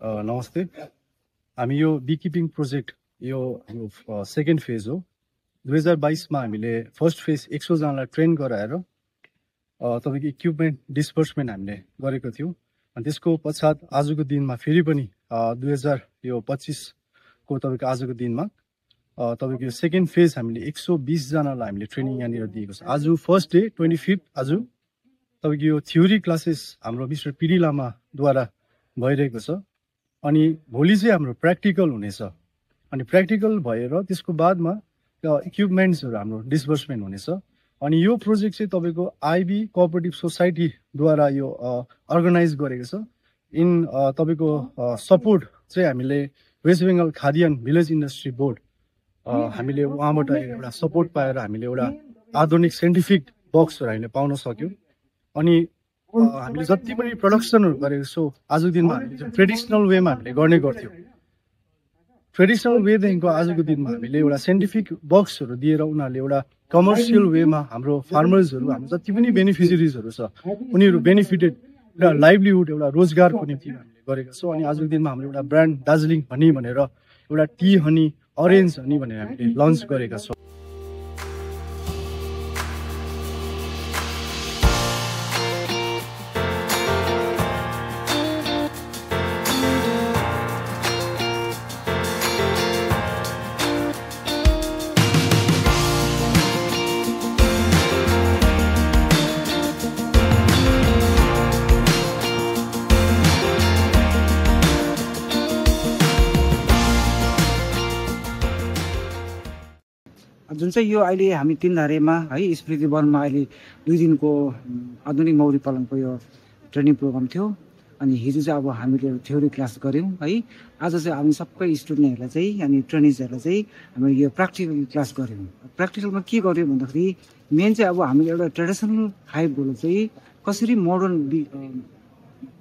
नमस्ते। हामी यो बीकीपिङ प्रोजेक्ट यो सेकेन्ड फेज हो। 2022 मा हामीले फर्स्ट फेज 100 जनालाई ट्रेन गराएर तपाईको इक्विपमेन्ट डिस्बर्समेन्ट हामीले गरेको थियौं। अनि त्यसको पश्चात आजको दिनमा फेरि पनि 2025 को तपाईको आजको दिनमा तपाईको सेकेन्ड फेज हामीले 120 जनालाई हामीले ट्रेनिङ यहाँनिर दिएको छ। आज फर्स्ट डे 25 आज तपाईको यो थ्योरी क्लासेस हाम्रो मिस्टर पिडी लामाद्वारा भइरहेको छ। अनि भोलि चाहिँ हाम्रो प्र्याक्टिकल हुनेछ। अनि प्र्याक्टिकल भएर त्यसको बादमा इक्विपमेन्ट्सहरु हाम्रो डिस्बर्समेन्ट हुनेछ। अनि यो प्रोजेक्ट चाहिँ तपाईको आईबी कोअपरेटिभ सोसाइटीद्वारा यो अर्गनाइज गरेको छ। इन तपाईको सपोर्ट चाहिँ हामीले वेस्ट बेंगल खाद्यान्न भिलेज इन्डस्ट्री बोर्ड हामीले उहाँबाट एउटा सपोर्ट पाएर हामीले एउटा आधुनिक साइन्टिफिक बक्सहरु हामीले पाउन सक्यौं। अनि हामीले जति पनि प्रोडक्सनहरु गरेको छौं आजको दिनमा हामीले ट्रेडिसनल वेमा हामीले गर्ने गर्थ्यौं। ट्रेडिसनल वे देखिको आजको दिनमा हामीले एउटा साइन्टिफिक बक्सहरु दिएर उनीहरुले एउटा कमर्शियल वेमा हाम्रो फार्मर्सहरु हाम्रो जति पनि बेनिफिसियरिजहरु छ उनीहरु बेनिफिटेड एउटा लाइभलीहुड एउटा रोजगारको निम्ति हामीले गरेका छौं। अनि आजको दिनमा हाम्रो एउटा ब्रान्ड दार्जिलिङ हनी भनेर एउटा टी हनी अरेन्ज हनी भनेर हामीले लन्च गरेका छौं। जुन चाहिँ यो अहिले हामी तीनधारेमा है स्मृति वनमा अहिले 2 दिनको आधुनिक मौरी पालनको यो ट्रेनिङ प्रोग्राम थियो। अनि हिजो चाहिँ अब हामीले थ्योरी क्लास गर्यौं है। आज चाहिँ हामी सबै स्टुडेन्टहरुलाई चाहिँ अनि ट्रेनिजहरुलाई चाहिँ हामी यो प्र्याक्टिकल क्लास गर्यौं। प्र्याक्टिकलमा के गर्यौं भन्दाखेरि मेन चाहिँ अब हामीले एउटा ट्रेडिसनल हाइभबाट चाहिँ कसरी मोडर्न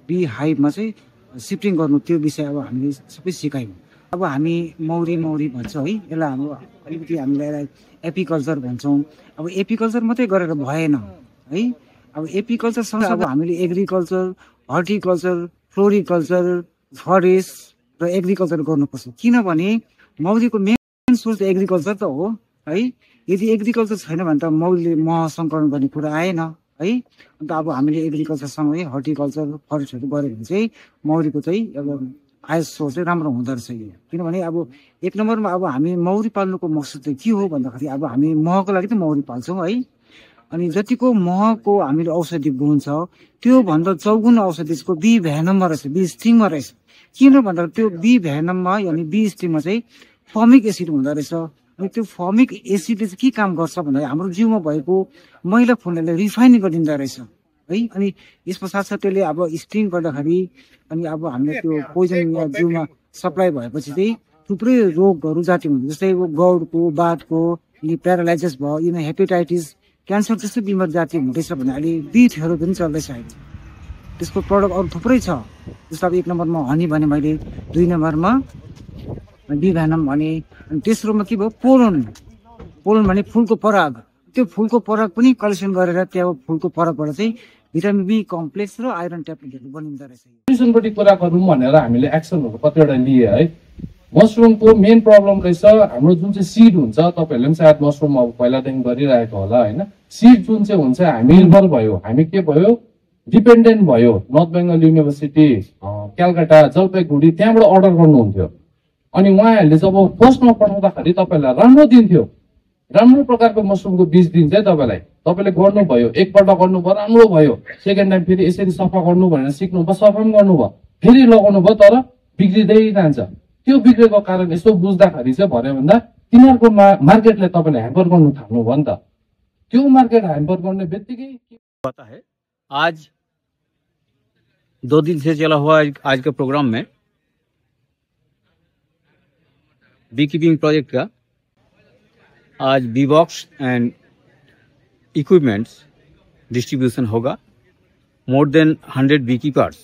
बी हाइभमा चाहिँ शिफ्टिङ गर्नु त्यो विषय अब हामीले सबै सिकायौं। अब हामी मौरी भन्छौं है, यसलाई हाम्रो अलिकति हामीलाई एपिकल्चर भन्छौं। अब एपिकल्चर मात्रै गरेर भएन है। अब एपिकल्चर सँगै अब हामीले एग्रिकल्चर, हर्टिकल्चर, फ्लोरिकल्चर, फरेस्ट र एग्रिकल्चर गर्नुपर्छ। किनभने मौरीको मेन सोर्स एग्रिकल्चर त हो है। यदि एग्रिकल्चर छैन भने त मौरीले मह संकलन गर्ने कुरा आएन है। अन्त अब हामीले एग्रिकल्चर सँगै हर्टिकल्चर, फरेस्टहरु गर्यो भने चाहिँ मौरीको चाहिँ अब आय सोर्स चाहिँ राम्रो हुँदो रहेछ। किनभने अब एक नम्बरमा अब हामी मौरी पाल्नुको मकसद चाहिँ के हो भन्दाखेरि अब हामी महको लागि त मौरी पाल्छौं है। अनि जतिको महको हामीले औषधि गुण छ त्यो भन्दा चौगुण औषधि त्यसको बी भेनममा रहेछ, बी स्टिङमा रहेछ। किन भन्दा त्यो बी भेनममा यानी बी स्टिङमा चाहिँ फर्मिक एसिड हुँदो रहेछ। अनि त्यो फर्मिक एसिडले चाहिँ के काम गर्छ भन्दा हाम्रो जिउमा भएको मैला फुल्नेलाई रिफाइन गरिदिँदो रहेछ है। अनि यसको साथसाथ त्यसले अब स्टिङ गर्दाखेरि अनि अब हामीले त्यो पोइजन जिउमा सप्लाई भएपछि चाहिँ थुप्रै रोगहरू जाति हुन्छ। जस्तै गौडको, बातको, अनि प्यारालाइसिस भयो, यिनी हेपेटाइटिस, क्यान्सर जस्तो बिमार जाति हुँदैछ भने अहिले बी थेरापी पनि चल्दैछ अहिले। त्यसको प्रडक्ट अरू थुप्रै छ। जस्तो अब 1 नम्बरमा हनी भने मैले, 2 नम्बरमा बी भेनम भने, अनि तेस्रोमा के भयो पोलन। पोलन भने फूलको पराग। त्यो फूलको पराग पनि कलेक्सन गरेर त्यहाँ फूलको परागबाट चाहिँ भिटामिन बी कम्प्लेक्स र आइरन ट्याब्लेटहरु बनिँदो रहेछ। न्युट्रिसनपट्टि कुरा गरौँ भनेर हामीले एक्सनहरु कतिवटा लिए है। मसरुमको मेन प्रब्लम रहेछ हाम्रो जुन चाहिँ सिड हुन्छ, तपाईहरुले पनि सायद मसरुम अब पहिलादेखि गरिरहेको होला हैन। सिड जुन चाहिँ हुन्छ हामी निर्भर भयो, हामी के भयो डिपेन्डेन्ट भयो। नर्थ बेंगल युनिभर्सिटी, कलकत्ता, जलपाइगुडी त्यहाँबाट अर्डर गर्नुहुन्थ्यो। अनि उहाँहरूले जब फर्स्टमा पठाउँदाखेरि तपाईलाई राम्रो दिन्थ्यो, राम्रो प्रकारको मसरुमको बीज दिन्छ है तपाईलाई। तपाईले गर्नुभयो, एकपल्ट गर्नुभयो राम्रो भयो, सेकेन्ड टाइम फेरि यसरी सफा गर्नु भनेर सिक्नुभयो, सफा पनि गर्नुभयो, फेरि लगाउनु भयो तर बिग्रिँदै जान्छ। त्यो बिग्रेको कारण यसो बुझ्दाखेरि चाहिँ भन्यो भन्दा तिनीहरुको मार्केटले तपाईले ह्याम्पर गर्नु थाल्नु भयो नि त। त्यो मार्केट ह्याम्पर गर्ने बित्तिकै पता है। आज 2 दिन से चला हुआ आज के प्रोग्राम में बीकीपिंग प्रोजेक्ट का आज bee box and equipments distribution होगा। More than 100 beekeepers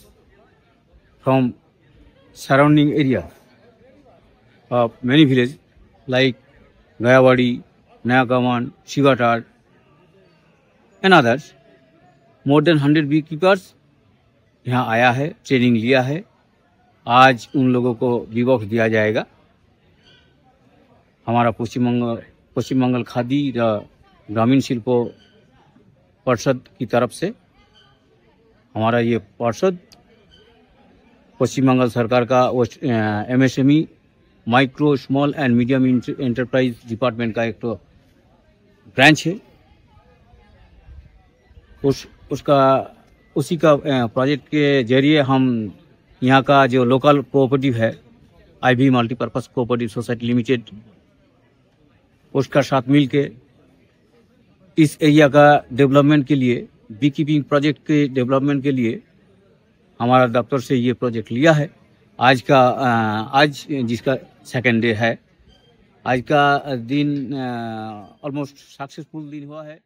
from surrounding areas of many villages like Gayawadi, Nayakaman, Shivatar and others. More than 100 beekeepers यहाँ आया है, ट्रेनिंग लिया है आज उन लोगों को बी बॉक्स दिया जाएगा। हमारा पश्चिम बंगाल खादी ग्रामीण शिल्प परिषद की तरफ से हमारा ये परिषद पश्चिम बंगाल सरकार का MSME micro small and medium enterprise department का एक तो ब्रांच है। उसी का प्रोजेक्ट के जरिए हम यहाँ का जो लोकल कोऑपरेटिव है IB multipurpose cooperative society limited, उसका साथ मिलके इस एरिया का डेवलपमेंट के लिए, बी कीपिंग प्रोजेक्ट के डेवलपमेंट के लिए हमारा दफ्तर से ये प्रोजेक्ट लिया है। आज जिसका सेकेंड डे है, आज का दिन ऑलमोस्ट सक्सेसफुल दिन हुआ है।